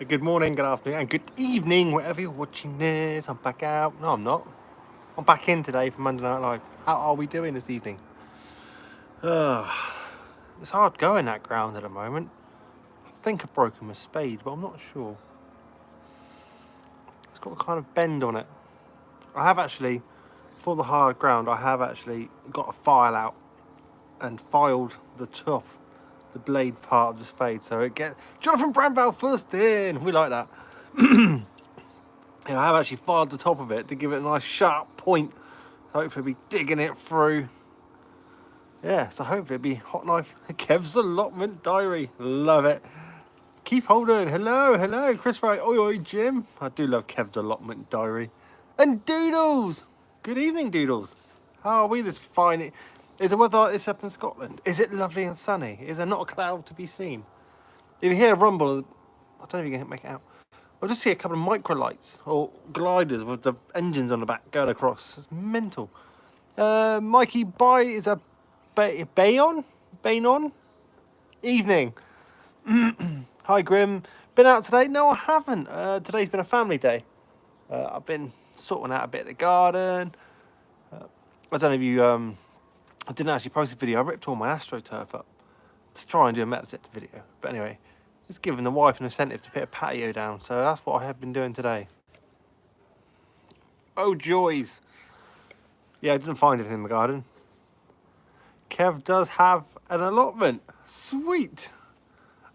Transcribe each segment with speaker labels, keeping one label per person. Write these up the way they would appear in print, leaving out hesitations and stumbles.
Speaker 1: Good morning, good afternoon, and good evening, wherever you're watching this. I'm back out. No, I'm not. I'm back in today for Monday Night Live. How are we doing this evening? It's hard going that ground at the moment. I think I've broken my spade, but I'm not sure. It's got a kind of bend on it. I have actually, for the hard ground, I have actually got a file out and filed the top, the blade part of the spade, so it gets Jonathan Bramwell first in. We like that. I have actually filed the top of it to give it a nice sharp point. Hopefully, be digging it through. Yeah, so hopefully it'll be hot knife. Kev's allotment diary, love it. Keith Holden, hello, Chris Wright, oi, Jim. I do love Kev's allotment diary. And Doodles, good evening, Doodles. How are we this fine? Is the weather like this up in Scotland? Is it lovely and sunny? Is there not a cloud to be seen? If you hear a rumble, I don't know if you can make it out. I'll just see a couple of microlights or gliders with the engines on the back going across. It's mental. Mikey Bye is a Bayon? Evening. Hi, Grim. Been out today? No, I haven't. Today's been a family day. I've been sorting out a bit of the garden. I don't know if you... I didn't actually post a video. I ripped all my AstroTurf up to try and do a metal detector video. But anyway, it's giving the wife an incentive to put a patio down. So that's what I have been doing today. Oh, joys. Yeah, I didn't find anything in the garden. Kev does have an allotment. Sweet.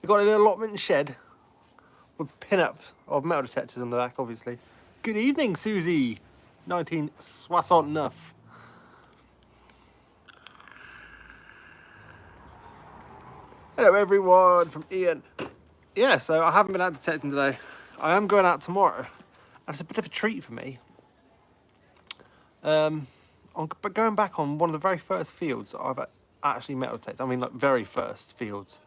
Speaker 1: I got a little allotment shed with pin-ups of metal detectors on the back, obviously. Good evening, Susie. 1969. Hello, everyone, from Ian. Yeah, so I haven't been out detecting today. I am going out tomorrow. And it's a bit of a treat for me. I'm going back on one of the very first fields that I've actually metal detected. I mean, like, very first fields.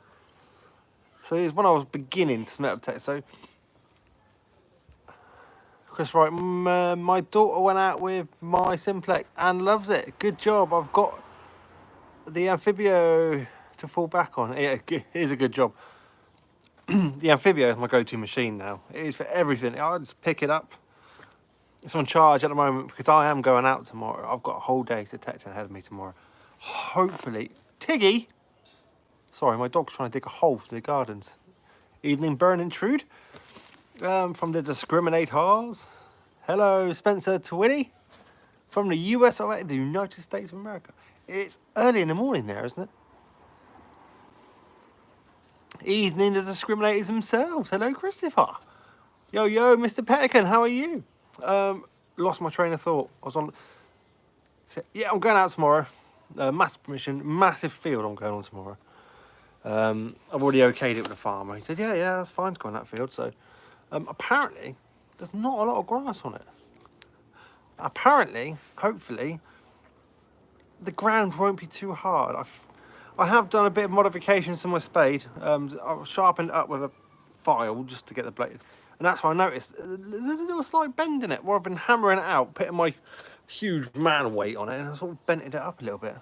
Speaker 1: So it was when I was beginning to metal detect. So, Chris Wright, my daughter went out with my Simplex and loves it. Good job. I've got the Amphibio to fall back on. Yeah, it is a good job. The Amphibio is my go-to machine now. It is for everything. I just pick it up. It's on charge at the moment because I am going out tomorrow. I've got a whole day's detecting ahead of me tomorrow. Hopefully. Tiggy! Sorry, my dog's trying to dig a hole through the gardens. Evening, Burn Intrude. From the Discriminators. Hello, Spencer Twitty. From the US of A, the United States of America. It's early in the morning there, isn't it? Evening, the Discriminators themselves. Hello, Christopher. Yo, Mr. Pettican, how are you? Lost my train of thought. I was on... Yeah, I'm going out tomorrow. Massive permission, massive field I'm going on tomorrow. I've already okayed it with the farmer. He said, yeah, that's fine to go on that field. So, apparently, there's not a lot of grass on it. Apparently, hopefully, the ground won't be too hard. I have done a bit of modifications to my spade. I've sharpened it up with a file just to get the blade. And that's why I noticed there's a little slight bend in it where I've been hammering it out, putting my huge man weight on it, and I sort of bented it up a little bit.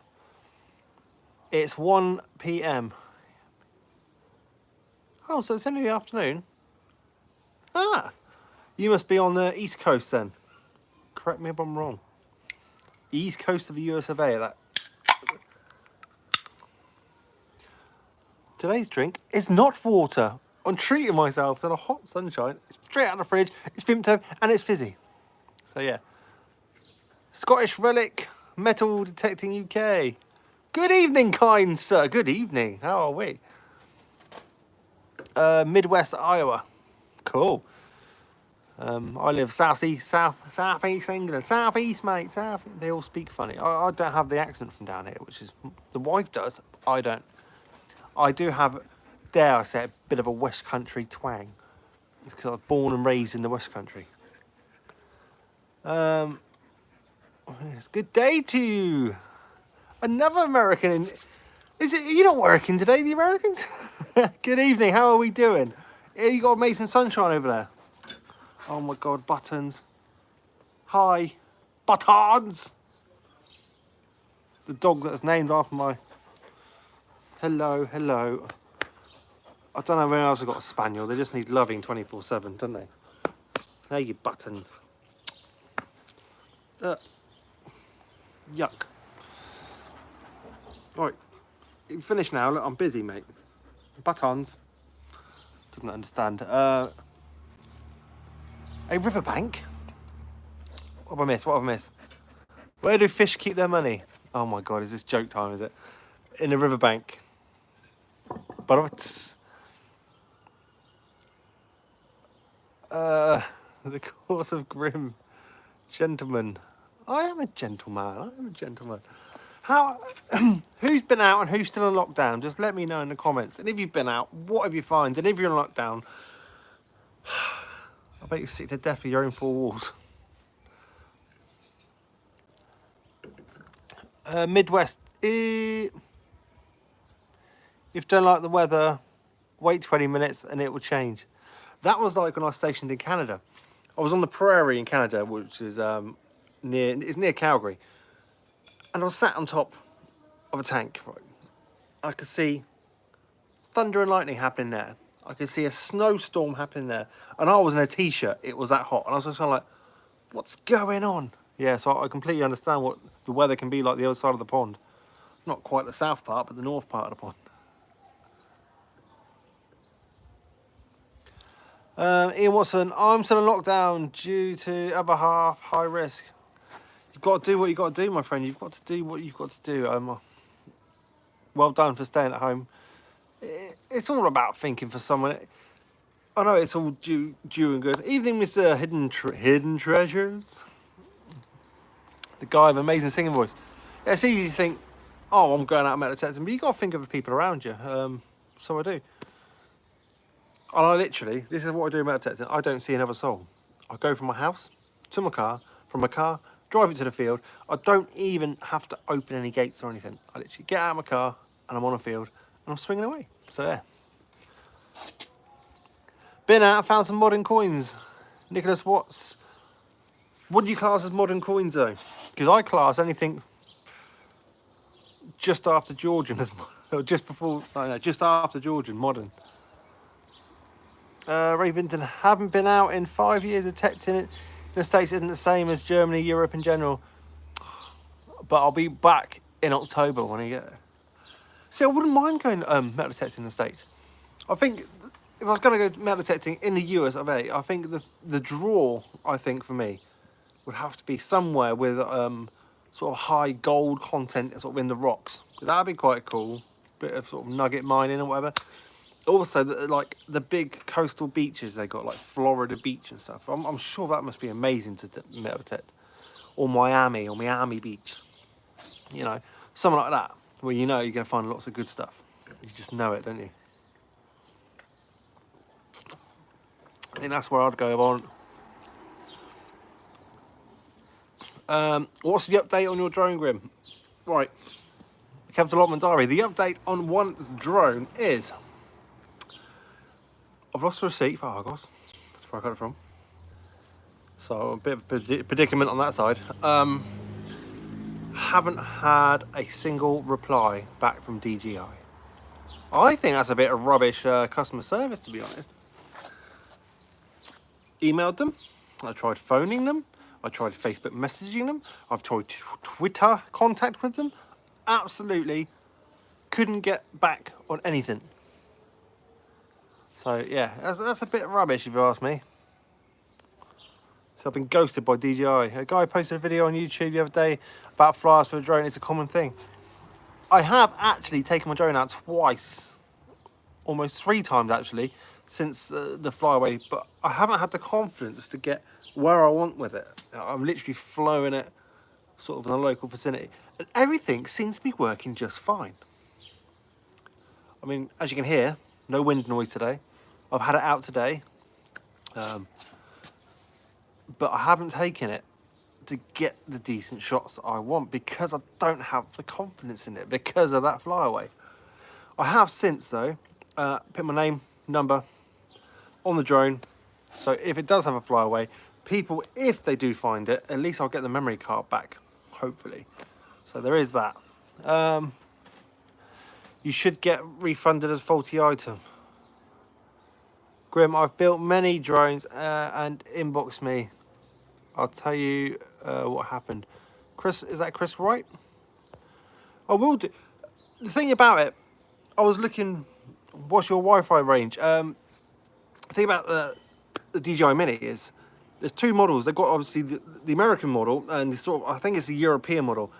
Speaker 1: It's 1 p.m. Oh, so it's only the afternoon. Ah, you must be on the East Coast then. Correct me if I'm wrong. East Coast of the US of A, that. Today's drink is not water. I'm treating myself to the hot sunshine. It's straight out of the fridge. It's Vimto and it's fizzy. So yeah. Scottish Relic, Metal Detecting UK. Good evening, kind sir. Good evening. How are we? Midwest Iowa. Cool. I live southeast England. Southeast, mate. South. They all speak funny. I don't have the accent from down here, which is the wife does. I don't. I do have, dare I say, a bit of a West Country twang. It's because I was born and raised in the West Country. It's good day to you. Another American. Is it? You're not working today, the Americans? Good evening. How are we doing? You got amazing sunshine over there. Oh my God, buttons. Hi, buttons. The dog that's named after my. Hello. I don't know where else I've got a spaniel. They just need loving 24/7, don't they? There you buttons. Yuck. Right, you finished now. Look, I'm busy, mate. Buttons. Doesn't understand. A riverbank? What have I missed? What have I missed? Where do fish keep their money? Oh my God, is this joke time, is it? In a riverbank. But the course of grim gentlemen. I am a gentleman. I am a gentleman. How? Who's been out and who's still in lockdown? Just let me know in the comments. And if you've been out, what have you found? And if you're in lockdown, I bet you're sick to death of your own four walls. Midwest. If you don't like the weather, wait 20 minutes and it will change. That was like when I was stationed in Canada. I was on the prairie in Canada, which is near Calgary. And I was sat on top of a tank. Right? I could see thunder and lightning happening there. I could see a snowstorm happening there. And I was in a t-shirt. It was that hot. And I was just kind of like, what's going on? Yeah, so I completely understand what the weather can be like the other side of the pond. Not quite the south part, but the north part of the pond. Ian Watson, I'm still in lockdown due to other half high risk. You've got to do what you've got to do, my friend. You've got to do what you've got to do. Well done for staying at home. It's all about thinking for someone. I know it's all due and good. Evening, Mr. Hidden Treasures. The guy with amazing singing voice. Yeah, it's easy to think, oh, I'm going out metal detecting, but you got to think of the people around you. So I do. And I literally, this is what I do in metal detecting. I don't see another soul. I go from my house to my car, from my car, drive it to the field. I don't even have to open any gates or anything. I literally get out of my car and I'm on a field and I'm swinging away. So there. Been out, found some modern coins. Nicholas Watts. What do you class as modern coins though? Because I class anything just after Georgian as or just before, no, just after Georgian, modern. Ravington, haven't been out in 5 years. Detecting it in the States isn't the same as Germany, Europe in general. But I'll be back in October when I get there. See, I wouldn't mind going metal detecting in the States. I think if I was going to go metal detecting in the US of A, I think the draw, I think for me, would have to be somewhere with sort of high gold content sort of in the rocks. That'd be quite cool. Bit of sort of nugget mining or whatever. Also, like the big coastal beaches they got, like Florida Beach and stuff. I'm sure that must be amazing to metal detect. Or Miami Beach. You know, something like that, where you know you're going to find lots of good stuff. You just know it, don't you? I think that's where I'd go on. What's the update on your drone, Grim? Right, Kev's Allotment Diary. The update on one drone is I've lost the receipt for Argos. That's where I got it from. So a bit of a predicament on that side. Haven't had a single reply back from DJI. I think that's a bit of rubbish customer service, to be honest. Emailed them. I tried phoning them. I tried Facebook messaging them. I've tried Twitter contact with them. Absolutely couldn't get back on anything. So yeah, that's a bit rubbish if you ask me. So I've been ghosted by DJI. A guy posted a video on YouTube the other day about flyers for a drone. It's a common thing. I have actually taken my drone out twice, almost 3 times actually, since the flyaway, but I haven't had the confidence to get where I want with it. I'm literally flowing it sort of in a local vicinity. And everything seems to be working just fine. I mean, as you can hear, no wind noise today. I've had it out today. But I haven't taken it to get the decent shots that I want because I don't have the confidence in it because of that flyaway. I have since though, put my name, number on the drone. So if it does have a flyaway, people, if they do find it, at least I'll get the memory card back, hopefully. So there is that. You should get refunded as faulty item. Grim, I've built many drones and inbox me. I'll tell you what happened. Chris, is that Chris Wright? I will do. The thing about it, I was looking, what's your Wi-Fi range? The thing about the DJI Mini is, there's two models. They've got obviously the American model and the sort of, I think it's the European model.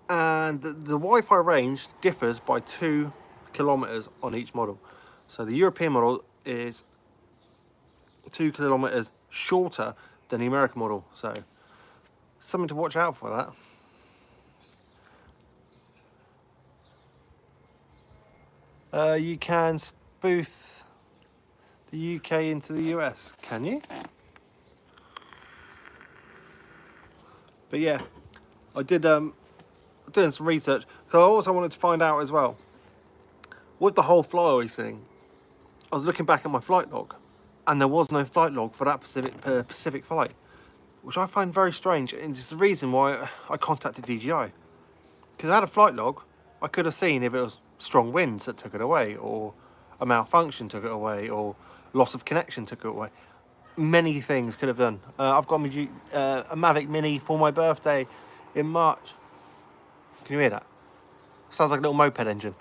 Speaker 1: And the Wi-Fi range differs by 2 kilometers on each model. So the European model is 2 kilometers shorter than the American model. So something to watch out for that. You can spoof the UK into the US, can you? But yeah, I did doing some research because I also wanted to find out as well with the whole flyaways thing. I was looking back at my flight log, and there was no flight log for that Pacific flight, which I find very strange, and it's the reason why I contacted DJI. Because I had a flight log, I could have seen if it was strong winds that took it away, or a malfunction took it away, or loss of connection took it away. Many things could have done. I've got a Mavic Mini for my birthday in March. Can you hear that? Sounds like a little moped engine.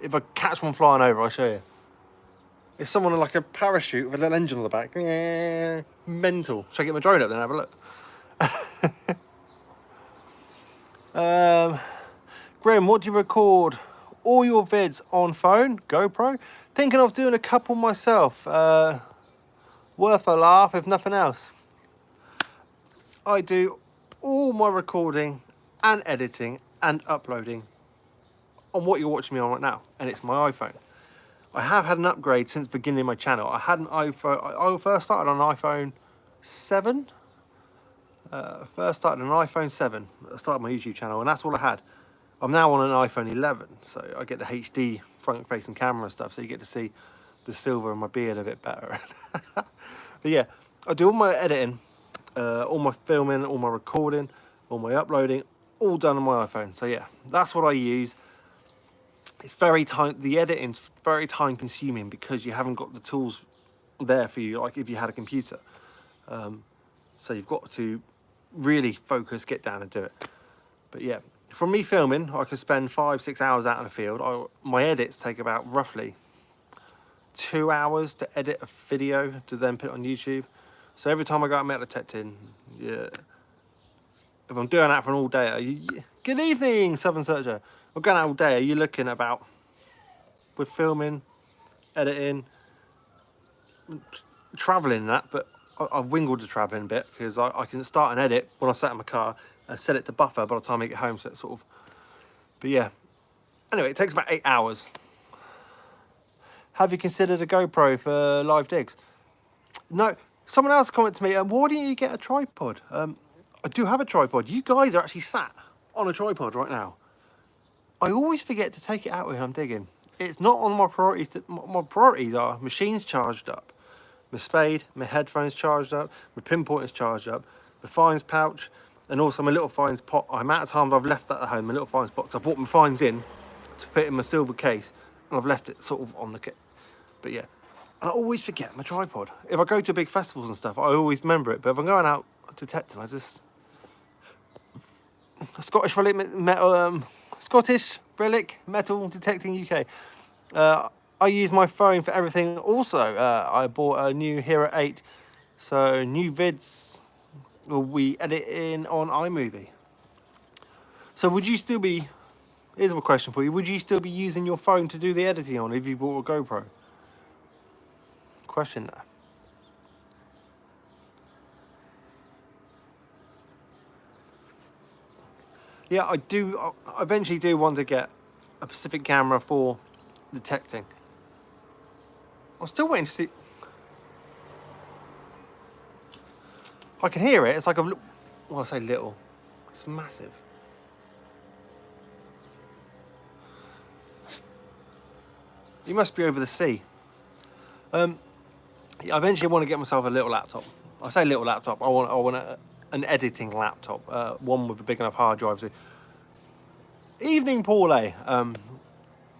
Speaker 1: If I catch one flying over, I'll show you. It's someone like a parachute with a little engine on the back. Mental. Should I get my drone up then and have a look? Graham, what do you record all your vids on phone? GoPro? Thinking of doing a couple myself. Worth a laugh if nothing else. I do all my recording and editing and uploading on what you're watching me on right now, and it's my iPhone. I have had an upgrade since beginning my channel. I had an iPhone. I first started on an iPhone 7. First started on an iPhone 7. I started my YouTube channel, and that's all I had. I'm now on an iPhone 11, so I get the HD front-facing camera and stuff, so you get to see the silver in my beard a bit better. But yeah, I do all my editing, all my filming, all my recording, all my uploading, all done on my iPhone. So yeah, that's what I use. It's the editing's very time consuming because you haven't got the tools there for you, like if you had a computer. So you've got to really focus, get down and do it. But yeah, from me filming, I could spend 5-6 hours out in the field. My edits take about roughly 2 hours to edit a video to then put it on YouTube. So every time I go out metal detecting, yeah, if I'm doing that for an all day, good evening, Southern Searcher. I'm going out all day, you're looking about, with filming, editing, travelling and that, but I've wingled the travelling bit because I can start and edit when I sat in my car and set it to buffer by the time I get home, so it's sort of, but yeah. Anyway, it takes about 8 hours. Have you considered a GoPro for live digs? No, someone else commented to me, why didn't you get a tripod? I do have a tripod. You guys are actually sat on a tripod right now. I always forget to take it out when I'm digging. It's not on my priorities. My priorities are machines charged up, my spade, my headphones charged up, my pinpoint is charged up, my fines pouch, and also my little fines pot. I'm out of times I've left that at home, my little fines box. I brought my fines in to put in my silver case, and I've left it sort of on the kit. But yeah, and I always forget my tripod. If I go to big festivals and stuff, I always remember it. But if I'm going out detecting, I just Scottish relic metal. Scottish relic metal detecting UK. I use my phone for everything. Also, I bought a new Hero 8, so new vids will be editing on iMovie. So would you still be? Here's a question for you: would you still be using your phone to do the editing on if you bought a GoPro? Question that. Yeah, I do. I eventually do want to get a specific camera for detecting. I'm still waiting to see. I can hear it. It's like a. Well, I say little. It's massive. You must be over the sea. Yeah, I eventually want to get myself a little laptop. I say little laptop. I want an editing laptop, one with a big enough hard drive. Evening, Paul A.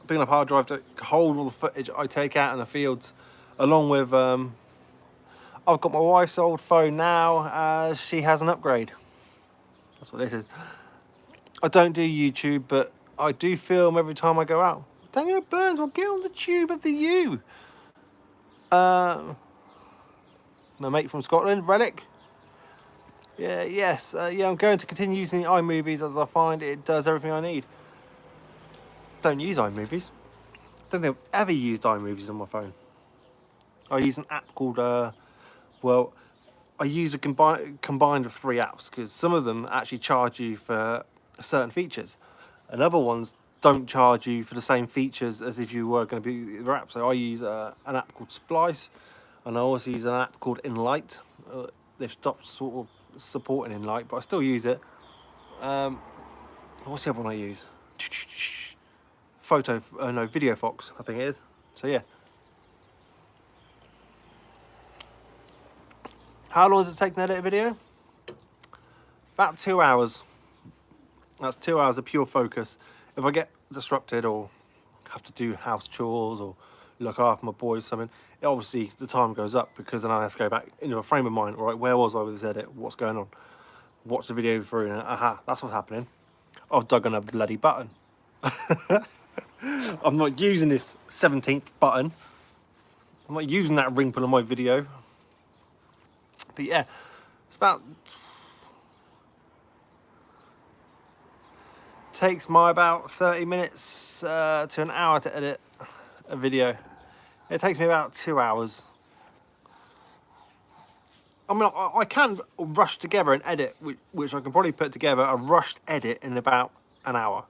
Speaker 1: But big enough hard drive to hold all the footage I take out in the fields, along with I've got my wife's old phone now, as she has an upgrade. That's what this is. I don't do YouTube, but I do film every time I go out. Daniel Burns will get on the tube of the U. My mate from Scotland, Relic. Yeah, yes, yeah, I'm going to continue using iMovies as I find it does everything I need. Don't use iMovies. Don't think I've ever used iMovies on my phone. I use an app called, well, I use a combined of 3 apps, because some of them actually charge you for certain features, and other ones don't charge you for the same features as if you were going to be the app. So I use an app called Splice, and I also use an app called Inlight. They've stopped sort of supporting Inlight, but I still use it. What's the other one I use? Video Fox, I think it is. So yeah. How long does it take to edit a video? About 2 hours. That's 2 hours of pure focus. If I get disrupted or have to do house chores or look after my boys or something, obviously the time goes up, because then I have to go back into a frame of mind. Right, where was I with this edit? What's going on? Watch the video through and aha, that's what's happening. I've dug on a bloody button. I'm not using this 17th button. I'm not using that ring pull on my video. But yeah, it's about... takes my about 30 minutes to an hour to edit a video. It takes me about 2 hours. I mean, I can rush together an edit, which I can probably put together a rushed edit in about an hour.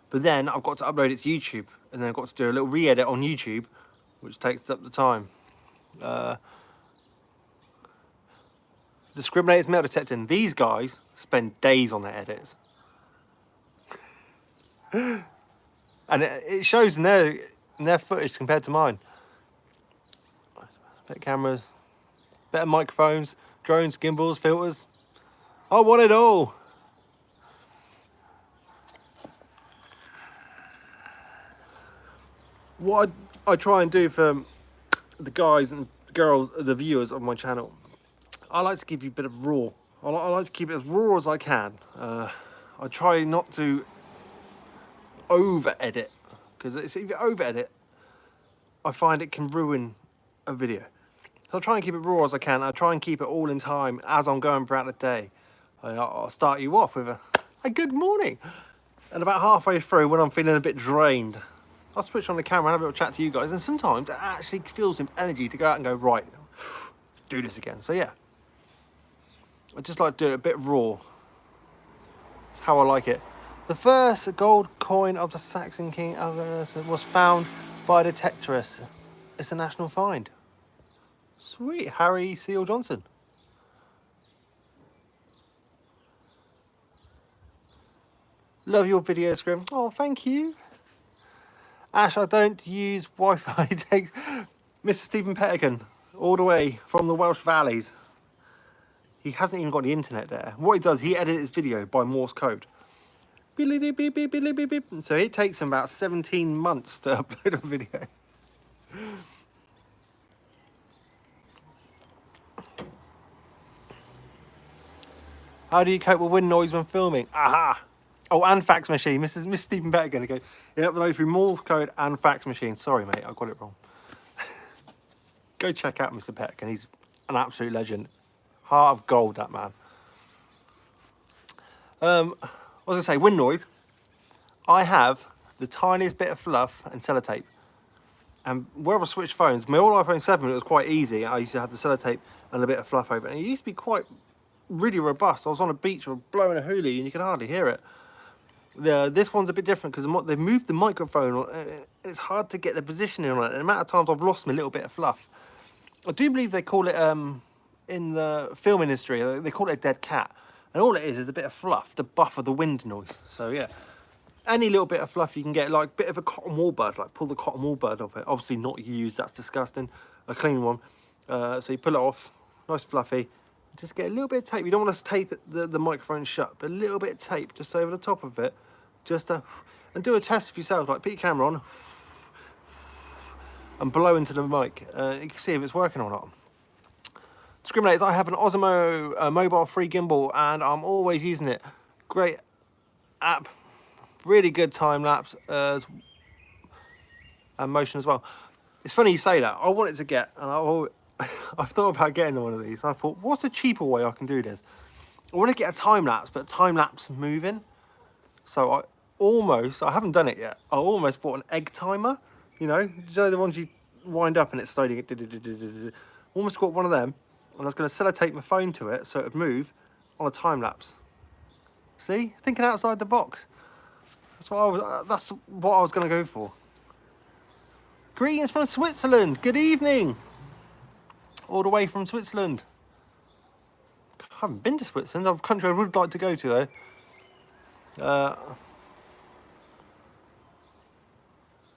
Speaker 1: But then I've got to upload it to YouTube, and then I've got to do a little re-edit on YouTube, which takes up the time. Discriminators metal detecting. These guys spend days on their edits. And it shows in their footage compared to mine. Better cameras, better microphones, drones, gimbals, filters. I want it all. What I try and do for the guys and girls, the viewers of my channel, I like to give you a bit of raw. I like to keep it as raw as I can. I try not to over edit, because if you over edit, I find it can ruin a video. So I try and keep it raw as I can. I try and keep it all in time as I'm going throughout the day. I'll start you off with a good morning, and about halfway through, when I'm feeling a bit drained, I'll switch on the camera and have a little chat to you guys, and sometimes it actually feels some energy to go out and go, right, do this again. So yeah, I just like to do it a bit raw. That's how I like it. The first gold coin of the Saxon King was found by a detectorist. It's a national find. Sweet, Harry Seal Johnson. Love your video, Scrim. Oh, thank you. Ash, I don't use Wi-Fi. It takes Mr. Stephen Pettigan all the way from the Welsh Valleys. He hasn't even got the internet there. What he does, he edits his video by Morse code. So it takes him about 17 months to upload a video. How do you cope with wind noise when filming? Aha! Oh, and fax machine. Mr. Stephen Pettigan again. He uploads through Morse code and fax machine. Sorry, mate, I got it wrong. Go check out Mr. Pettigan. He's an absolute legend. Heart of gold, that man. What was I going to say? Wind noise. I have the tiniest bit of fluff and sellotape. And where I've switched phones, my old iPhone 7, it was quite easy. I used to have the sellotape and a bit of fluff over it. And it used to be quite really robust. I was on a beach blowing a hoolie and you could hardly hear it. This one's a bit different because they've moved the microphone. It's hard to get the positioning on it. And the amount of times I've lost my little bit of fluff. I do believe they call it, in the film industry, they call it a dead cat. And all it is a bit of fluff to buffer the wind noise. So yeah, any little bit of fluff you can get, like a bit of a cotton wool bud, like pull the cotton wool bud off it. Obviously not used, that's disgusting. A clean one. So you pull it off, nice fluffy. Just get a little bit of tape. You don't want to tape the microphone shut, but a little bit of tape just over the top of it. Just to, and do a test for yourself. Like put your camera on and blow into the mic. You can see if it's working or not. Discriminators, I have an Osmo mobile free gimbal and I'm always using it. Great app, really good time lapse and motion as well. It's funny you say that. I wanted to get, and I've thought about getting one of these. I thought, what's a cheaper way I can do this? I want to get a time lapse, but a time lapse moving. So I haven't done it yet. I almost bought an egg timer. You know the ones you wind up and it's slowly. Almost got one of them, and I was going to sellotape my phone to it so it would move on a time lapse. See, thinking outside the box. That's what I was going to go for. Greetings from Switzerland. Good evening. All the way from Switzerland. I haven't been to Switzerland. A country I would like to go to though.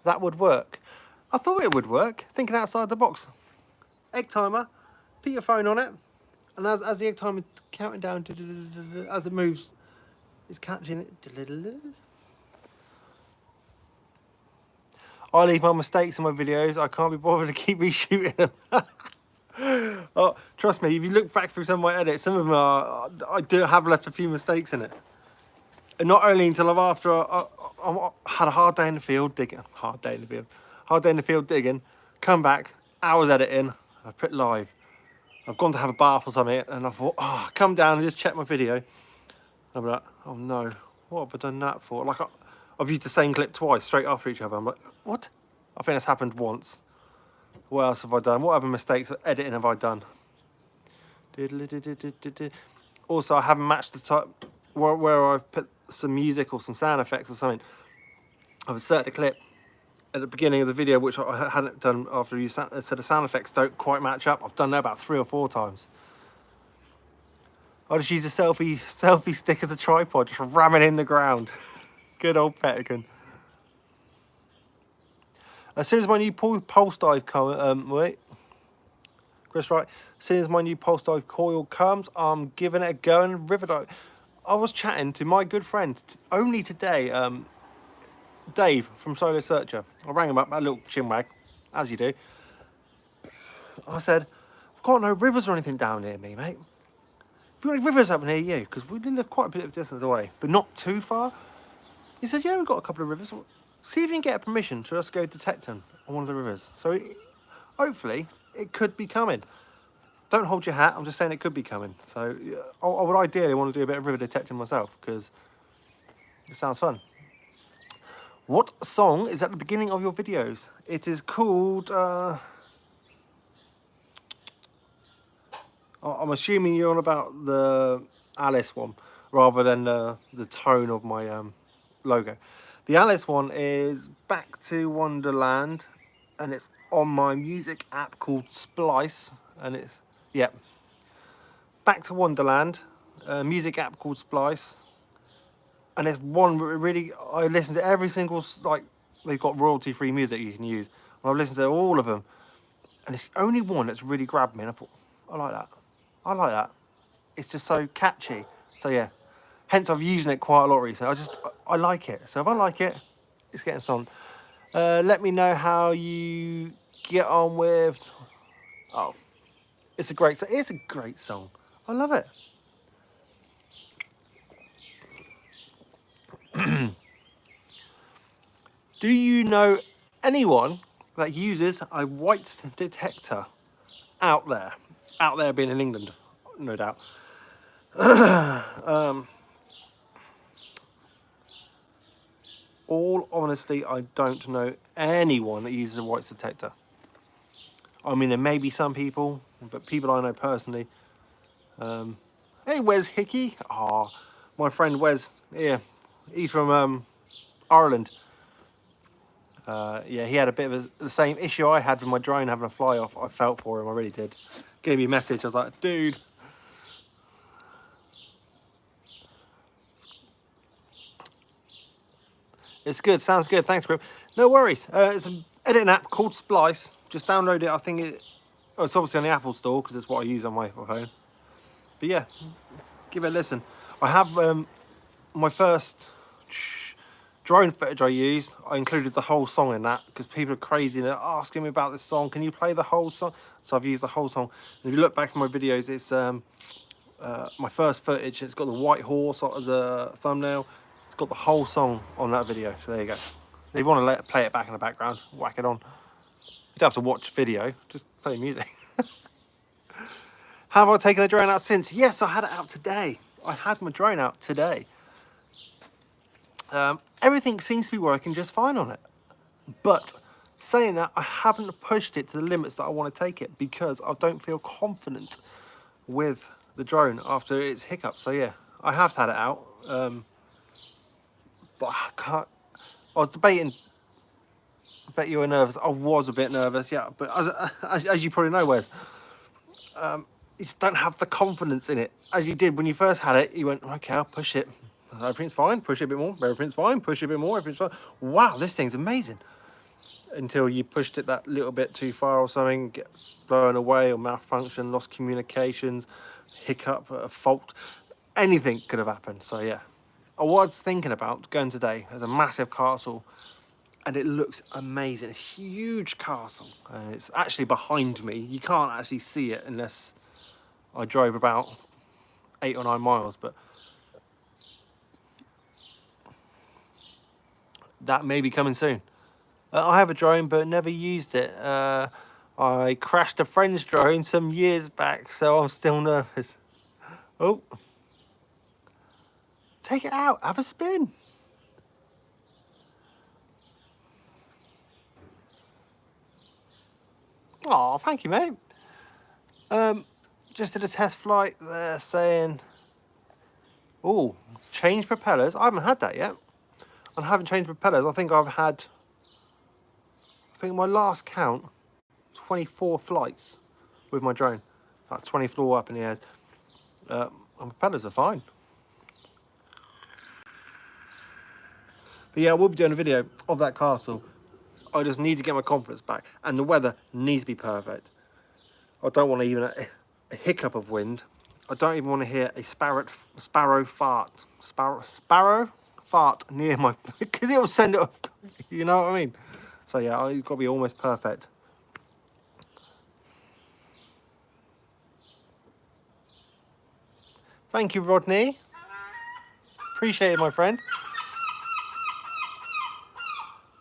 Speaker 1: That would work. I thought it would work. Thinking outside the box. Egg timer. Put your phone on it, and as the egg timer is counting down, as it moves, it's catching it. I leave my mistakes in my videos. I can't be bothered to keep reshooting them. Oh, trust me, if you look back through some of my edits, some of them I do have left a few mistakes in it. And not only until I had a hard day in the field digging, hard day in the field digging, come back, hours editing, I put live. I've gone to have a bath or something, and I thought, oh, come down and just check my video. And I'm like, oh no, what have I done that for? Like, I've used the same clip twice, straight after each other. I'm like, what? I think that's happened once. What else have I done? What other mistakes of editing have I done? Also, I haven't matched the type where I've put some music or some sound effects or something. I've inserted a clip at the beginning of the video, which I hadn't done after you said the sound effects don't quite match up. I've done that about 3 or 4 times. I just use a selfie stick as a tripod, just ram it in the ground. Good old Pelican. As soon as my new pulse dive Chris, right? As soon as my new pulse dive coil comes, I'm giving it a go and river dive. I was chatting to my good friend only today, Dave from Solo Searcher. I rang him up, a little chinwag, as you do. I said, I've got no rivers or anything down near me, mate. Have you got any rivers up near you? Because we live quite a bit of distance away, but not too far. He said, yeah, we've got a couple of rivers. See if you can get a permission to us go detect them on one of the rivers. So hopefully it could be coming. Don't hold your hat, I'm just saying it could be coming. So I would ideally want to do a bit of river detecting myself because it sounds fun. What song is at the beginning of your videos? It is called, I'm assuming you're on about the Alice one rather than the tone of my logo. The Alice one is Back to Wonderland, and it's on my music app called Splice, and it's, yeah, Back to Wonderland, music app called Splice, and it's one really, I listen to every single, like, they've got royalty-free music you can use, and I've listened to all of them, and it's the only one that's really grabbed me, and I thought, I like that, I like that. It's just so catchy, so yeah. Hence, I've used it quite a lot recently. I like it. So if I like it, it's getting song. Let me know how you get on with. Oh, it's a great. It's a great song. I love it. Do you know anyone that uses a white detector out there? Out there being in England, no doubt. All honestly, I don't know anyone that uses a white detector. I mean, there may be some people, but people I know personally. Hey, Wes Hickey. Ah, my friend Wes. Yeah, he's from Ireland. Yeah, he had a bit of the same issue I had with my drone having a fly off. I felt for him, I really did. Gave me a message. I was like, dude. It's good, sounds good, thanks Grip. No worries, it's an editing app called Splice. Just download it, I think it's obviously on the Apple Store because it's what I use on my phone. But yeah, give it a listen. I have my first drone footage I used, I included the whole song in that because people are crazy and they're asking me about this song. Can you play the whole song? So I've used the whole song. And if you look back from my videos, it's my first footage. It's got the white horse as a thumbnail. It's got the whole song on that video. So there you go. If you want to play it back in the background, whack it on. You don't have to watch video, just play music. Have I taken the drone out since? Yes, I had it out today. I had my drone out today. Everything seems to be working just fine on it. But saying that, I haven't pushed it to the limits that I want to take it because I don't feel confident with the drone after its hiccup. So yeah, I have had it out. But I can't. I was debating. I bet you were nervous. I was a bit nervous, yeah. But as you probably know, Wes, you just don't have the confidence in it as you did when you first had it. You went, okay, I'll push it. Everything's fine. Push it a bit more. Everything's fine. Push it a bit more. Everything's fine. Wow, this thing's amazing. Until you pushed it that little bit too far or something, gets blown away or malfunction, lost communications, hiccup, a fault. Anything could have happened. So yeah, I was thinking about going today. There's a massive castle. And it looks amazing. It's a huge castle. It's actually behind me. You can't actually see it unless I drove about 8 or 9 miles. But that may be coming soon. I have a drone, but never used it. I crashed a friend's drone some years back, so I'm still nervous. Oh. Take it out. Have a spin. Oh, thank you, mate. Just did a test flight. They're saying, oh, change propellers. I haven't had that yet. I haven't changed propellers. I think my last count, 24 flights with my drone. That's 24 up in the air. And propellers are fine. But yeah, I will be doing a video of that castle. I just need to get my confidence back, and the weather needs to be perfect. I don't want even a hiccup of wind. I don't even want to hear a sparrow fart. Sparrow fart near my, because it'll send it off. You know what I mean? So yeah, it's got to be almost perfect. Thank you, Rodney. Appreciate it, my friend.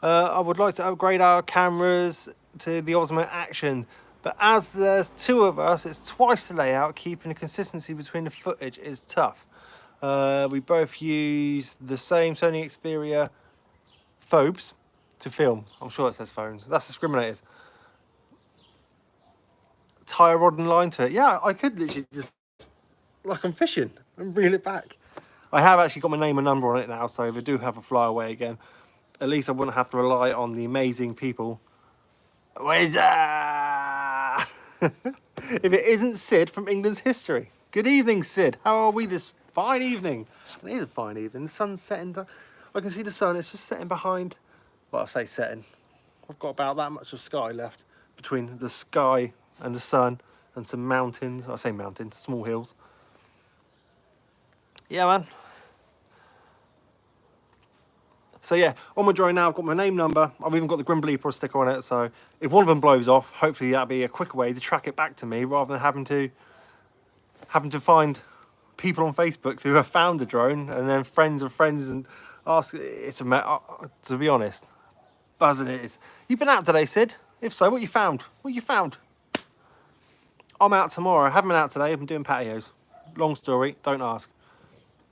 Speaker 1: I would like to upgrade our cameras to the Osmo Action, but as there's 2 of us, it's twice the layout. Keeping the consistency between the footage is tough. We both use the same Sony Xperia phobes to film. I'm sure it says phones. That's discriminators. Tie a rod and line to it. Yeah, I could literally just, like I'm fishing, and reel it back. I have actually got my name and number on it now, so if I do have a fly away again, at least I wouldn't have to rely on the amazing people. Where's that? If it isn't Sid from England's History. Good evening, Sid. How are we this fine evening? And it is a fine evening. The sun's setting. I can see the sun. It's just setting behind. Well, I say setting. I've got about that much of sky left between the sky and the sun and some mountains. I say mountains, small hills. Yeah, man. So yeah, on my drone now, I've got my name, number. I've even got the Grim Bleeper sticker on it. So if one of them blows off, hopefully that'll be a quicker way to track it back to me rather than having to find people on Facebook who have found the drone and then friends of friends and ask. It's to be honest, buzzing it is. You've been out today, Sid? If so, what you found? What you found? I'm out tomorrow. I haven't been out today. I'm doing patios. Long story. Don't ask.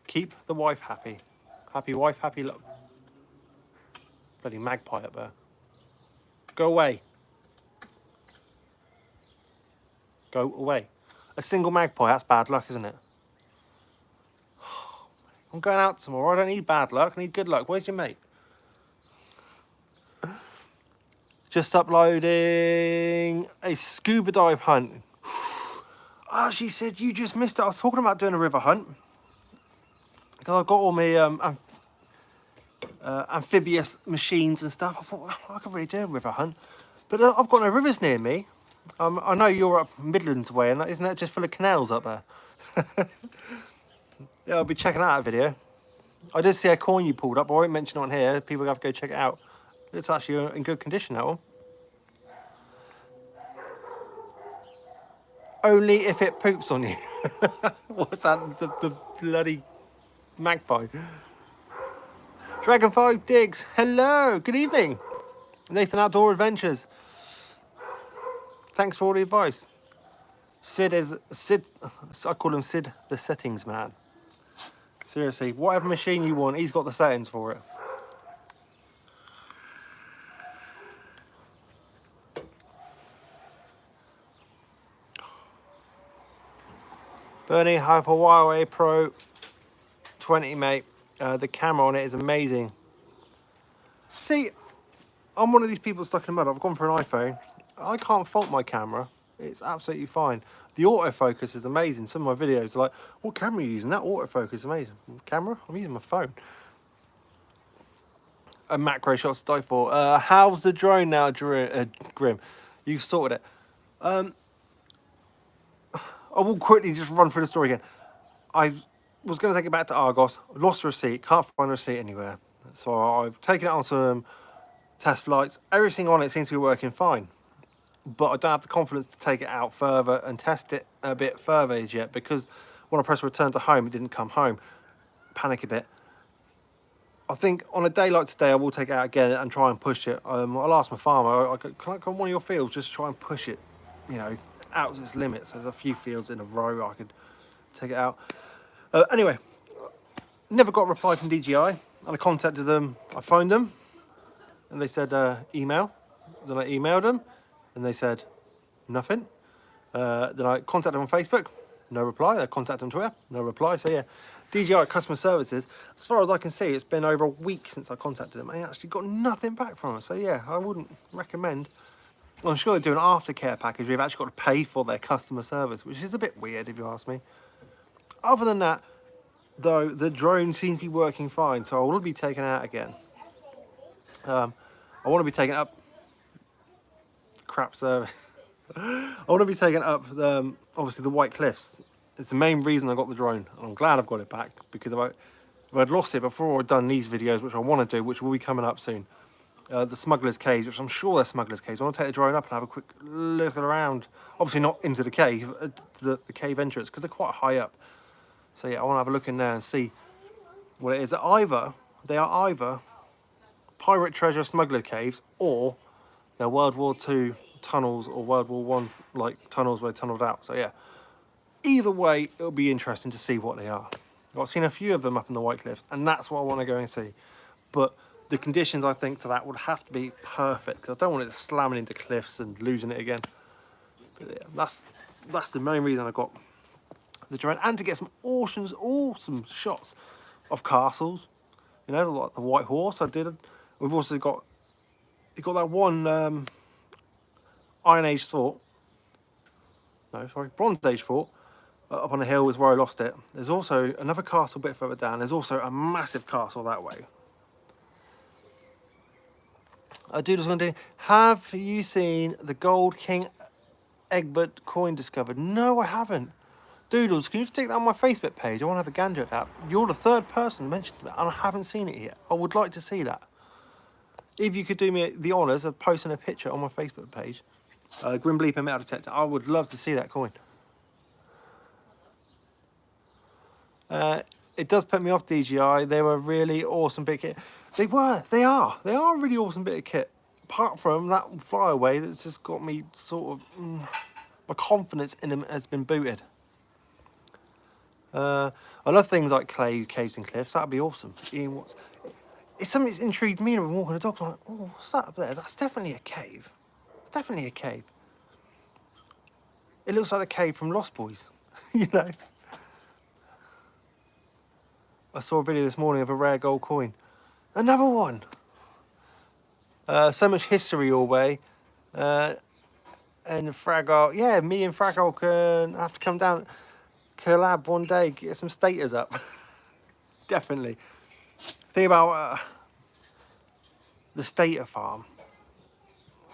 Speaker 1: Keep the wife happy. Happy wife, happy love. Bloody magpie up there. Go away. Go away. A single magpie, that's bad luck, isn't it? I'm going out tomorrow. I don't need bad luck. I need good luck. Where's your mate? Just uploading a scuba dive hunt. Oh, she said you just missed it. I was talking about doing a river hunt. Because I've got all my amphibious machines and stuff. I thought, I could really do a river hunt. But I've got no rivers near me. I know you're up Midlands way, and isn't that just full of canals up there? Yeah, I'll be checking out that video. I did see a coin you pulled up, but I won't mention it on here. People have to go check it out. It's actually in good condition, that one. Only if it poops on you. What's that? The bloody magpie. Dragon 5 Digs, hello, good evening. Nathan Outdoor Adventures. Thanks for all the advice. Sid, I call him Sid, the settings man. Seriously, whatever machine you want, he's got the settings for it. Bernie, I have a Huawei Pro 20, mate. The camera on it is amazing. See, I'm one of these people stuck in the mud. I've gone for an iPhone. I can't fault my camera. It's absolutely fine. The autofocus is amazing. Some of my videos are like, what camera are you using? That autofocus is amazing. Camera? I'm using my phone. A macro shots to die for. How's the drone now, Grim? You sorted it. I will quickly just run through the story again. I was going to take it back to Argos. Lost the receipt. Can't find the receipt anywhere. So I've taken it on some test flights. Everything on it seems to be working fine. But I don't have the confidence to take it out further and test it a bit further as yet, because when I pressed return to home, it didn't come home. Panic a bit. I think on a day like today, I will take it out again and try and push it. I'll ask my farmer, can I go on one of your fields, just try and push it, you know, out to its limits. There's a few fields in a row I could take it out. Anyway, never got a reply from DJI, and I contacted them. I phoned them, and they said email. Then I emailed them, and they said nothing. Then I contacted them on Facebook, no reply. I contacted them on Twitter, no reply. So yeah, DJI customer services, as far as I can see, it's been over a week since I contacted them. I actually got nothing back from them. So yeah, I wouldn't recommend. I'm sure they do an aftercare package where you've actually got to pay for their customer service, which is a bit weird if you ask me. Other than that, though, the drone seems to be working fine, so I will be taken out again. I want to be taken up. Crap service. I want to be taken up, obviously, the White Cliffs. It's the main reason I got the drone, and I'm glad I've got it back, because if I'd lost it before I'd done these videos, which I want to do, which will be coming up soon, the Smuggler's Caves, which I'm sure they're Smuggler's Caves. I want to take the drone up and have a quick look around. Obviously not into the cave, the cave entrance, because they're quite high up. So yeah, I want to have a look in there and see what it is. They are either pirate treasure smuggler caves, or they're World War II tunnels, or World War One like tunnels where they tunneled out. So yeah, either way, it'll be interesting to see what they are. I've seen a few of them up in the White Cliffs, and that's what I want to go and see. But the conditions, I think, to that would have to be perfect, because I don't want it slamming into cliffs and losing it again. But yeah, that's the main reason I got the drone, and to get some awesome shots of castles. You know, like the White Horse I did. We've also got, you got that one Iron Age fort. No, sorry, Bronze Age fort. Up on the hill is where I lost it. There's also another castle a bit further down. There's also a massive castle that way. Doodle's going to do, have you seen the Gold King Egbert coin discovered? No, I haven't. Doodles, can you take that on my Facebook page? I want to have a gander at that. You're the third person to mention it, and I haven't seen it yet. I would like to see that. If you could do me the honours of posting a picture on my Facebook page, Grim Bleeper Metal Detector, I would love to see that coin. It does put me off DJI. They were a really awesome bit of kit. They are a really awesome bit of kit. Apart from that flyaway, that's just got me sort of, my confidence in them has been booted. I love things like caves and cliffs. That'd be awesome. It's something that's intrigued me when walking the dogs. I'm like, oh, what's that up there? That's definitely a cave. Definitely a cave. It looks like the cave from Lost Boys, you know. I saw a video this morning of a rare gold coin. Another one. So much history your way. And Fraggle, yeah, me and Fraggle can have to come down, collab one day, get some status up. Definitely. Thing about the Stater farm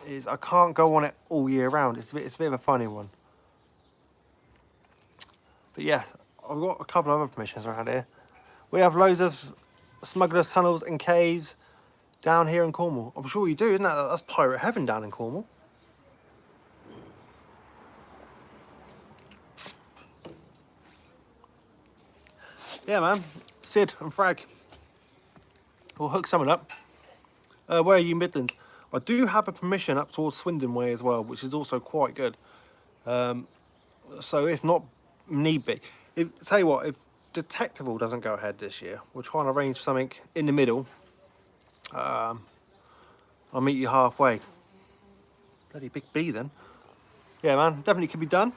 Speaker 1: is I can't go on it all year round. It's a bit of a funny one. But yeah, I've got a couple of other permissions around here. We have loads of smugglers' tunnels and caves down here in Cornwall. I'm sure you do, isn't that? That's pirate heaven down in Cornwall. Yeah, man. Sid and Frag. We'll hook someone up. Where are you, Midlands? I do have a permission up towards Swindon Way as well, which is also quite good. So if not need be, tell you what, if Detectival doesn't go ahead this year, we'll try and arrange something in the middle. I'll meet you halfway. Bloody big B then. Yeah, man, definitely can be done.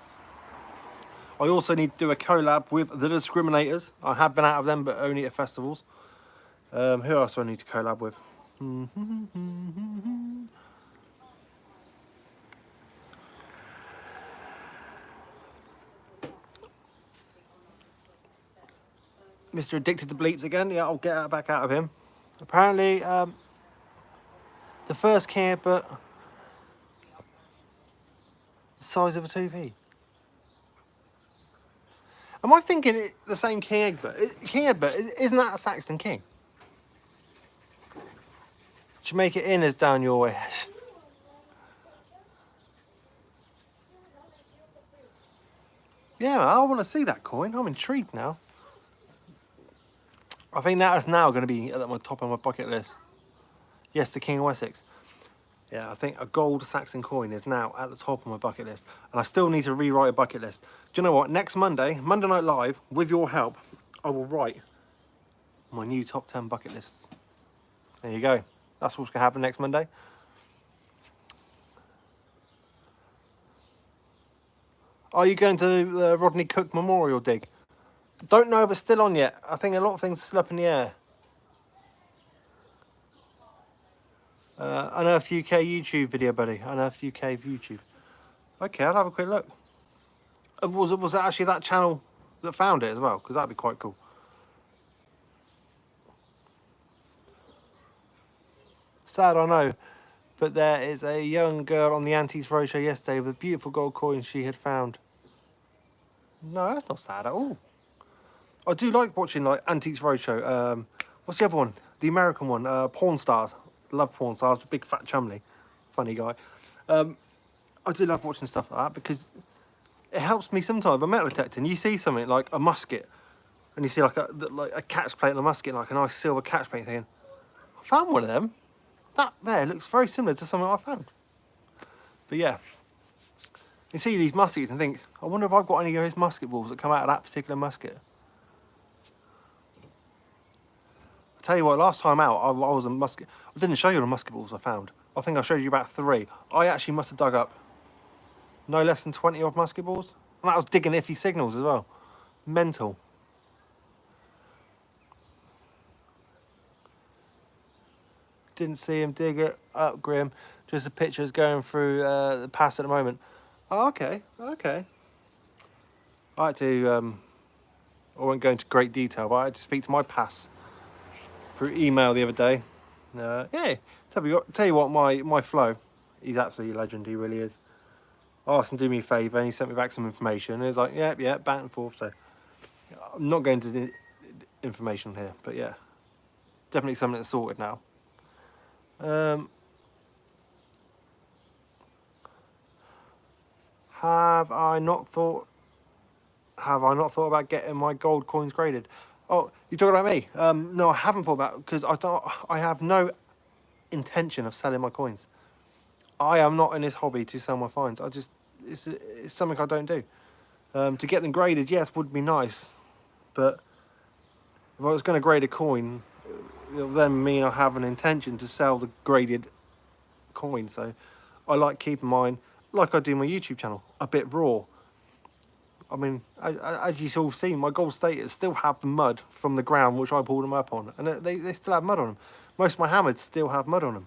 Speaker 1: I also need to do a collab with the Discriminators. I have been out of them, but only at festivals. Who else do I need to collab with? Mr. Addicted to Bleeps again. Yeah, I'll get back out of him. Apparently, the first can, but the size of a 2p. Am I thinking the same King Egbert? King Egbert, isn't that a Saxon king? Should make it in as down your way. Yeah, I want to see that coin. I'm intrigued now. I think that is now going to be at the top of my bucket list. Yes, the King of Wessex. Yeah, I think a gold Saxon coin is now at the top of my bucket list. And I still need to rewrite a bucket list. Do you know what? Next Monday, Monday Night Live, with your help, I will write my new top 10 bucket lists. There you go. That's what's going to happen next Monday. Are you going to the Rodney Cook Memorial dig? Don't know if it's still on yet. I think a lot of things are still up in the air. Unearth UK YouTube video, buddy. Unearth UK YouTube. Okay, I'll have a quick look. Was it actually that channel that found it as well? Because that'd be quite cool. Sad, I know. But there is a young girl on the Antiques Roadshow yesterday with beautiful gold coins she had found. No, that's not sad at all. I do like watching like Antiques Roadshow. What's the other one? The American one, Pawn Stars. Love Pawn Stars, big fat Chumley. Funny guy. I do love watching stuff like that because it helps me sometimes. I'm metal detecting. You see something like a musket and you see like a catch plate on a musket, like a nice silver catch plate thing. I found one of them. That there looks very similar to something I found. But yeah, you see these muskets and think, I wonder if I've got any of those musket balls that come out of that particular musket. I tell you what, last time out, I was a musket. I didn't show you the musket balls I found. I think I showed you about 3. I actually must have dug up no less than 20 odd musket balls. And that was digging iffy signals as well. Mental. Didn't see him dig it up, Grim. Just the pictures going through the pass at the moment. Oh, okay, okay. I had to, I won't go into great detail, but I had to speak to my pass through email the other day. Yeah, tell you what, my flow, he's absolutely a legend, he really is. I asked him to do me a favour and he sent me back some information. He was like, yeah, back and forth. So I'm not going into the information here, but yeah, definitely something that's sorted now. Have I not thought about getting my gold coins graded? Oh, you're talking about me? No, I haven't thought about it because I have no intention of selling my coins. I am not in this hobby to sell my finds. It's something I don't do. To get them graded, yes, would be nice, but if I was going to grade a coin, it would then mean I have an intention to sell the graded coin. So I like keeping mine, like I do my YouTube channel, a bit raw. I mean, as you've all seen, my gold staters still have the mud from the ground which I pulled them up on, and they still have mud on them. Most of my hammers still have mud on them.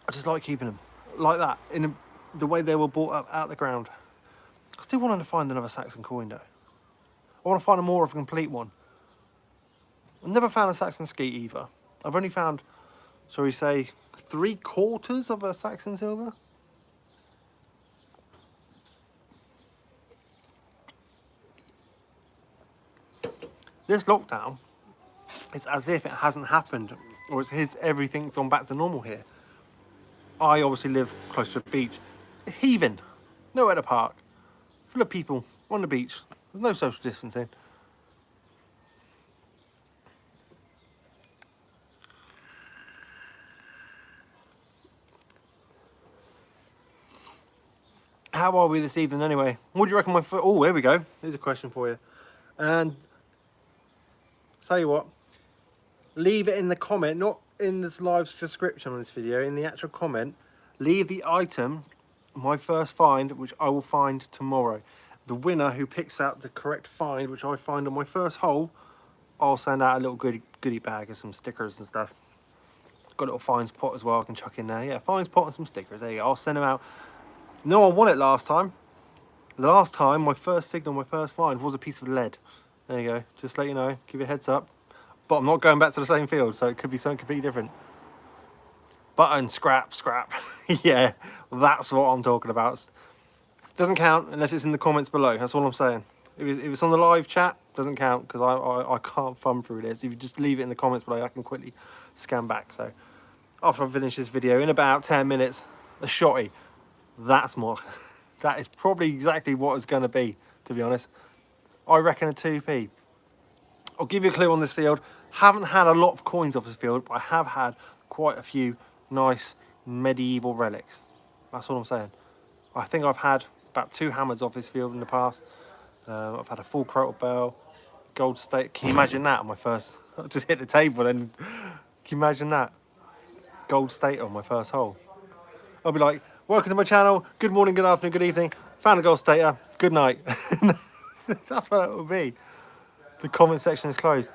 Speaker 1: I just like keeping them like that, in the way they were brought up out of the ground. I still want to find another Saxon coin though. I want to find a more of a complete one. I've never found a Saxon skeet either. I've only found, shall we say, 3/4 of a Saxon silver. This lockdown, It's as if it hasn't happened, or it's his everything's gone back to normal here. I obviously live close to a beach. It's heaving, nowhere to park, full of people on the beach. There's no social distancing. How are we this evening anyway? What do you reckon my foot? Oh, here we go. Here's a question for you. And tell you what, leave it in the comment, not in this live description on this video, in the actual comment. Leave the item, my first find, which I will find tomorrow. The winner who picks out the correct find, which I find on my first hole, I'll send out a little goodie bag of some stickers and stuff. Got a little finds pot as well I can chuck in there. Yeah, finds pot and some stickers. There you go. I'll send them out. No one won it last time. The last time, my first signal, my first find was a piece of lead. There you go. Just let you know. Give you a heads up. But I'm not going back to the same field, so it could be something completely different. Button, scrap. Yeah, that's what I'm talking about. Doesn't count unless it's in the comments below. That's all I'm saying. If it's on the live chat, doesn't count because I can't thumb through this. If you just leave it in the comments below, I can quickly scan back. So after I finish this video, in about 10 minutes, a shotty. That's more. That is probably exactly what it's going to be, to be honest. I reckon a 2p. I'll give you a clue on this field. Haven't had a lot of coins off this field, but I have had quite a few nice medieval relics. That's all I'm saying. I think I've had about 2 hammers off this field in the past. I've had a full crotal bell, gold state. Can you imagine that on my first? I just hit the table and can you imagine that? Gold state on my first hole. I'll be like, welcome to my channel. Good morning, good afternoon, good evening. Found a gold stater. Good night. That's what it will be. The comment section is closed.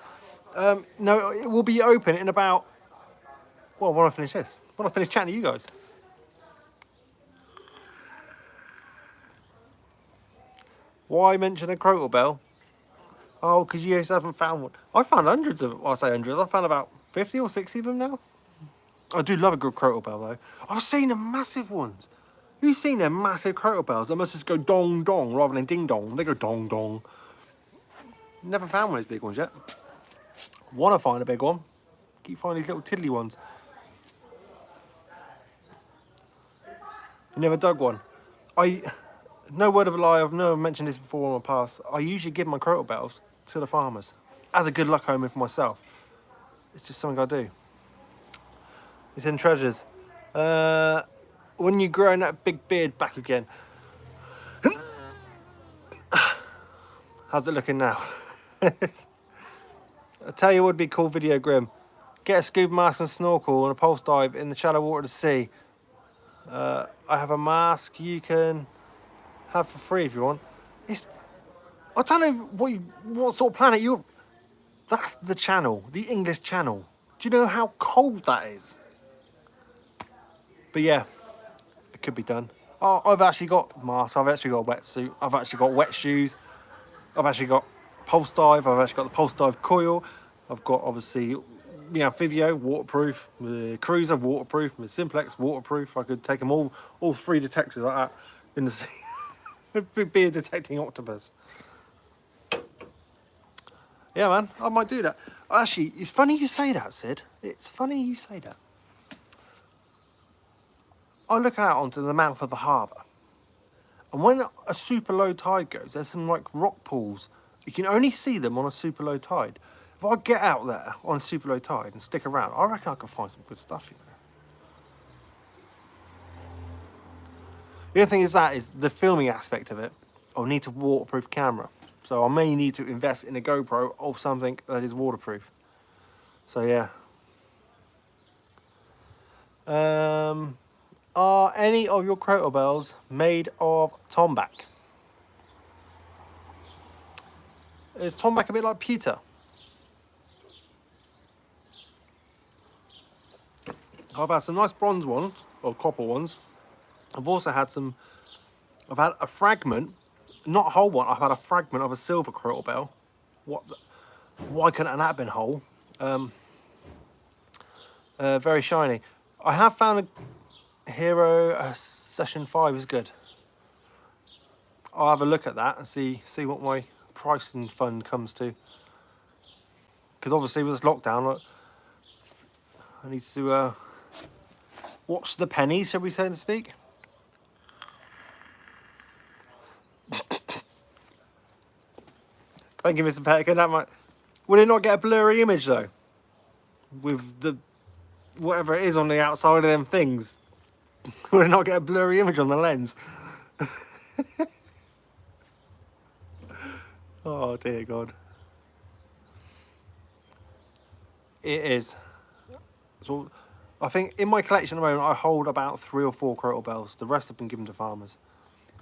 Speaker 1: No, it will be open in about, well, when I finish this. When I finish chatting to you guys. Why mention a crotal bell? Oh, because you guys haven't found one. I found hundreds of, well, I say hundreds, I found about 50 or 60 of them now. I do love a good crotal bell though. I've seen the massive ones. You've seen them massive crotal bells? They must just go dong dong rather than ding dong. They go dong dong. Never found one of these big ones yet. Want to find a big one. Keep finding these little tiddly ones. You never dug one. No word of a lie, I've never mentioned this before in my past. I usually give my crotal bells to the farmers as a good luck omen for myself. It's just something I do. It's in treasures. When you growing that big beard back again. How's it looking now? I tell you what would be a cool video, Grim. Get a scuba mask and snorkel and a pulse dive in the shallow water of the sea. I have a mask you can have for free if you want. I don't know what sort of planet you're. That's the channel, the English channel. Do you know how cold that is? But yeah, it could be done. Oh, I've actually got masks, I've actually got a wetsuit, I've actually got wet shoes, I've actually got pulse dive, I've actually got the pulse dive coil, I've got obviously the amphibio, waterproof, the cruiser, waterproof, the simplex, waterproof. I could take them all 3 detectors like that in the sea. Be a detecting octopus. Yeah, man, I might do that. Actually, it's funny you say that, Sid. It's funny you say that. I look out onto the mouth of the harbour, and when a super low tide goes, there's some like rock pools. You can only see them on a super low tide. If I get out there on a super low tide and stick around, I reckon I could find some good stuff, you know. The other thing is the filming aspect of it. I'll need a waterproof camera. So I may need to invest in a GoPro or something that is waterproof. So yeah. Are any of your crotal bells made of tombac? Is tombac a bit like pewter? I've had some nice bronze ones, or copper ones. I've also had I've had a fragment, not a whole one, I've had a fragment of a silver crotal bell. Why couldn't that have been whole? Very shiny. I have found a Hero Session 5 is good. I'll have a look at that and see what my pricing fund comes to. Because obviously with this lockdown, I need to watch the pennies, shall we say to speak. Thank you, Mr. Petticoat. That might... Will it not get a blurry image though? With the whatever it is on the outside of them things. Will it not get a blurry image on the lens? Oh dear God. It is. So I think in my collection at the moment I hold about 3 or 4 crotal bells. The rest have been given to farmers.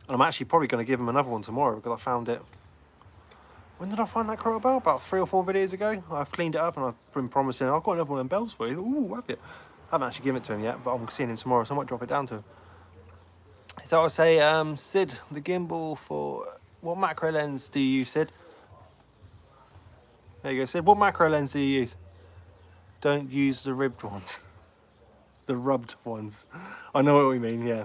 Speaker 1: And I'm actually probably going to give them another one tomorrow because I found it. When did I find that crotal bell? About 3 or 4 videos ago. I've cleaned it up and I've been promising I've got another one of them bells for you. Ooh, have you? I haven't actually given it to him yet, but I'm seeing him tomorrow, so I might drop it down to him. So I would say, Sid, the gimbal for... What macro lens do you use, Sid? There you go, Sid. What macro lens do you use? Don't use the ribbed ones. The rubbed ones. I know what we mean, yeah.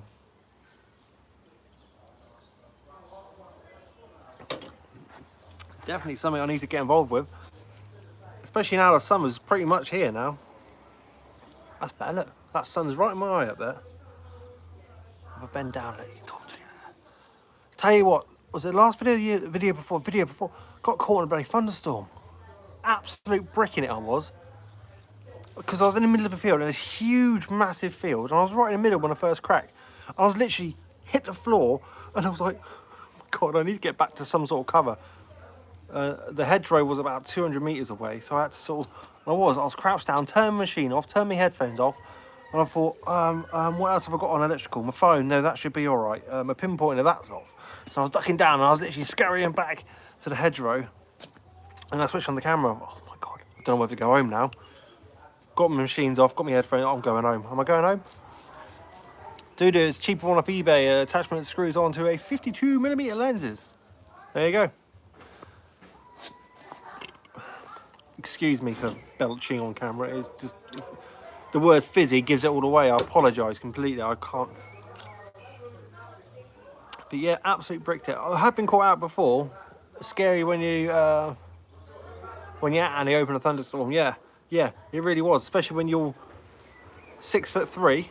Speaker 1: Definitely something I need to get involved with. Especially now the summer's pretty much here now. That's better, look. That sun's right in my eye up there. If I bend down, let you talk to you. Tell you what, was it last video, video before, got caught in a bloody thunderstorm. Absolute brick in it I was. Because I was in the middle of a field, and this huge, massive field, and I was right in the middle when I first cracked. I was literally hit the floor, and I was like, oh my God, I need to get back to some sort of cover. The hedgerow was about 200 metres away, so I had to sort of, I was crouched down, turned my machine off, turned my headphones off, and I thought, what else have I got on electrical? My phone, no, that should be all right. My pinpointer, that's off. So I was ducking down, and I was literally scurrying back to the hedgerow, and I switched on the camera. Oh my God, I don't know whether to go home now. Got my machines off, got my headphones, I'm going home. Am I going home? Dude, it's cheaper one off eBay. Attachment screws onto a 52mm lenses. There you go. Excuse me for belching on camera. It's just the word fizzy gives it all away. I apologise completely. I can't. But yeah, absolute bricked it. I have been caught out before. Scary when you're out and you open a thunderstorm. Yeah, it really was. Especially when you're 6'3",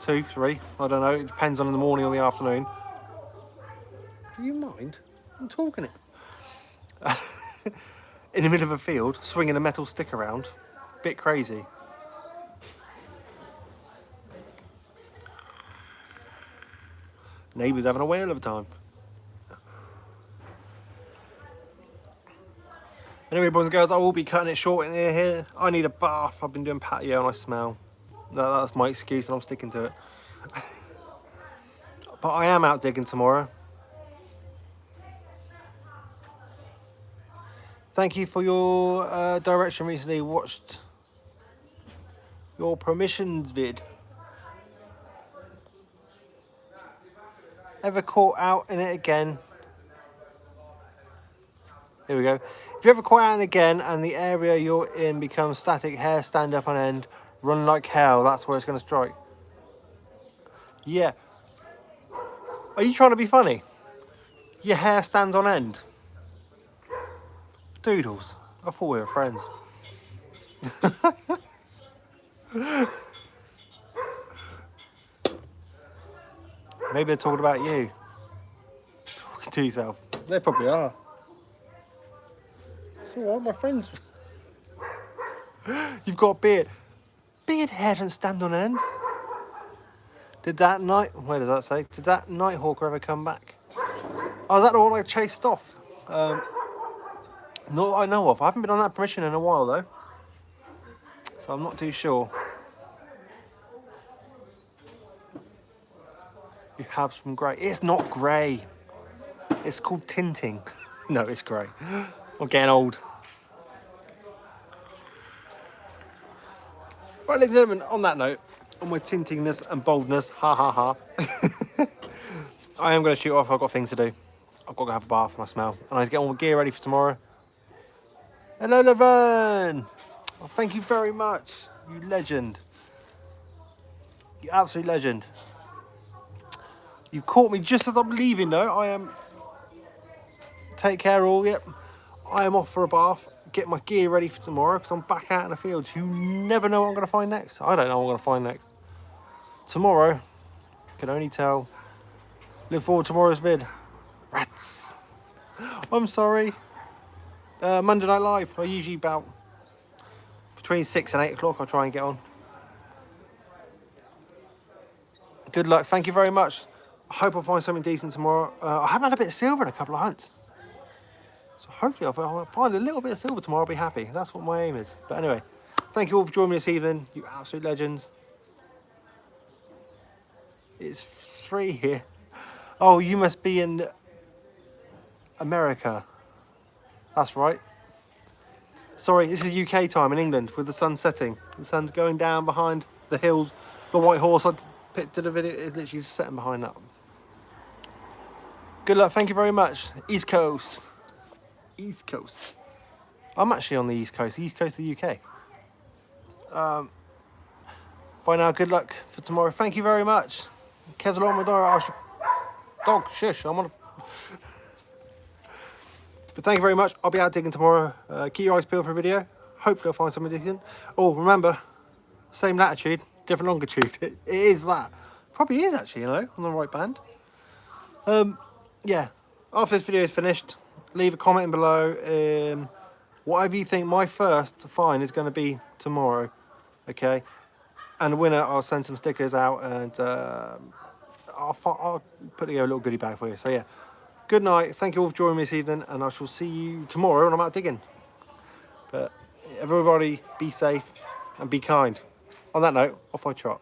Speaker 1: 2, 3. I don't know. It depends on the morning or the afternoon. Do you mind? I'm talking it. In the middle of a field, swinging a metal stick around. Bit crazy. Neighbours having a whale of a time. Anyway, boys and girls, I will be cutting it short in here. I need a bath. I've been doing patio and I smell. That's my excuse and I'm sticking to it. But I am out digging tomorrow. Thank you for your direction recently. Watched your permissions vid. Ever caught out in it again? Here we go. If you ever caught out in again and the area you're in becomes static, hair stand up on end, run like hell, that's where it's going to strike. Yeah. Are you trying to be funny? Your hair stands on end. Doodles. I thought we were friends. Maybe they're talking about you. Talking to yourself. They probably are. So what, my friends? You've got a beard. Beard hair doesn't stand on end. Did that night... Where does that say? Did that Nighthawker ever come back? Oh, is that the one I chased off? Not that I know of. I haven't been on that permission in a while though, so I'm not too sure. You have some grey. It's not grey. It's called tinting. No, it's grey. I'm getting old. Right, ladies and gentlemen, on that note, on my tintingness and boldness, ha ha ha. I am going to shoot off. I've got things to do. I've got to have a bath and I smell. And I need to get all my gear ready for tomorrow. Hello, Laverne. Oh, thank you very much. You legend. You absolute legend. You caught me just as I'm leaving, though. I am... Take care, all. Yep. I am off for a bath. get my gear ready for tomorrow because I'm back out in the fields. You never know what I'm going to find next. I don't know what I'm going to find next. Tomorrow, can only tell. Look forward to tomorrow's vid. Rats. I'm sorry. Monday Night Live. I usually about between 6 and 8 o'clock. I'll try and get on. Good luck. Thank you very much. I hope I find something decent tomorrow. I haven't had a bit of silver in a couple of hunts. So hopefully I'll find a little bit of silver tomorrow. I'll be happy. That's what my aim is. But anyway, thank you all for joining me this evening. You absolute legends. It's 3 here. Oh, you must be in America. That's right. Sorry, this is UK time in England with the sun setting. The sun's going down behind the hills. The white horse I did a video is literally setting behind that. Good luck. Thank you very much. East Coast. East Coast. I'm actually on the East Coast of the UK. By now, good luck for tomorrow. Thank you very much. Kev's along my dog. Dog, shush. I'm on a... But thank you very much. I'll be out digging tomorrow. Keep your eyes peeled for a video. Hopefully I'll find something decent. Oh, remember, same latitude, different longitude. It is that. Probably is actually, you know, on the right band. Yeah. After this video is finished, leave a comment below. Whatever you think my first find is going to be tomorrow. Okay. And the winner, I'll send some stickers out and I'll put together a little goodie bag for you. So yeah. Good night. Thank you all for joining me this evening, and I shall see you tomorrow when I'm out digging. But everybody, be safe and be kind. On that note, off I trot.